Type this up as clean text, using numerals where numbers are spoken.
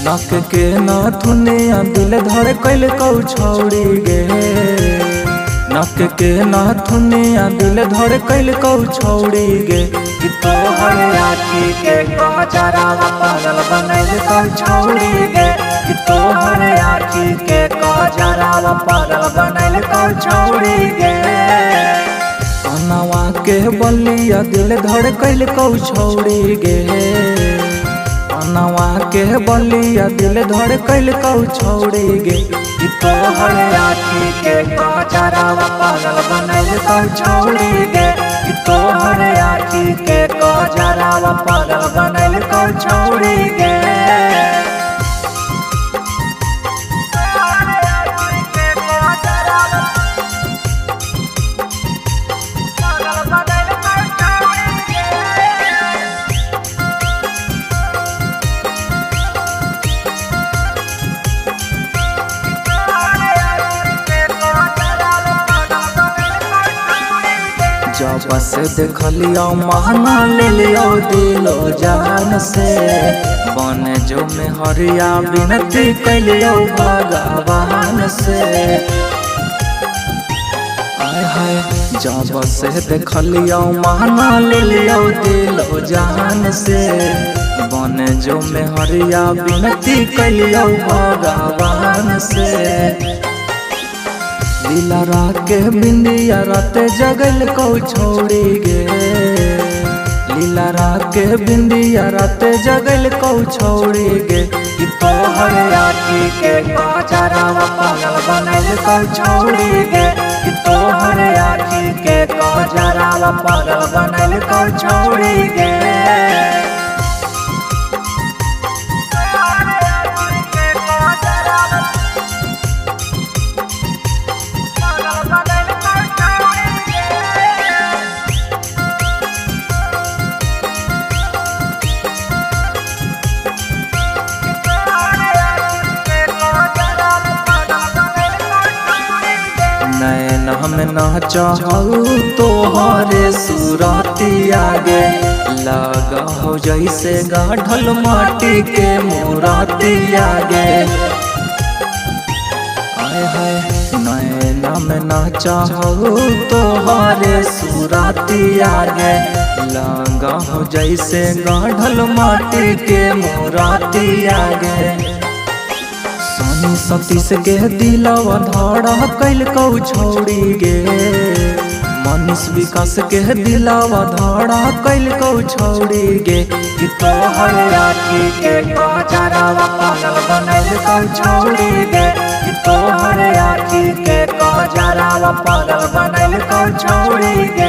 नक के नाथुनिया दिल धड़ कैल कौ छौड़ी गे। नक के नाथुनिया दिल धड़ कैल कौ छौड़ी गे। कि तोहर आँखी के गजरावा पागल बनैल कौ छौड़ी गे। कि तोहर आँखी के गजरावा पागल बनैल कौ छौड़ी गे। कनवा के बलिया दिल धड़ कैल कौ छौड़ी गे। कनवा के बलिया दिल धड़ कैल कौ छौड़ी गे। कि तोहर आँखी के गजरावा पागल बनैल कौ छौड़ी गे। कि तोहर आँखी के गजरावा पागल बनैल कौ छौड़ी गे। जब से देखलियो महना ले लियो दिलो जान से। बन जो में हरिया विनती कैलियो भगवान से। आय हाय जब से देखलियो महना ले लियो दिलो जान से। बन जो में हरिया विनती कैलियो भगवान से। लीला के बिंदिया रात जगल कौ छौड़ी गे। लीला के बिंदिया रात जगल कौ छौड़ी गे। कि तोहर आँखी के गजरावा पागल बनैल कौ छौड़ी गे। कि तोहर आँखी के गजरावा पागल बनैल कौ छौड़ी गे। नैन हम ना चाहू तोहरे सूरतिया गे। लगा हो जैसे गाढ़ल माटी के मूरतिया गे। आय हाय नैन में ना चाहू तोहरे सूरतिया गे। लगा हो जैसे गाढ़ल माटी के मूरतिया गे। सोनी सतीश के दिलवा धड़ा कैल कौ छौड़ी गे। मनीष विकास के दिलवा धड़ा कैल कौ छौड़ी गे। कि तोहर आँखी के गजरावा पागल बनैल कौ छौड़ी गे। कि तोहर आँखी के गजरावा पागल बनैल कौ छौड़ी गे।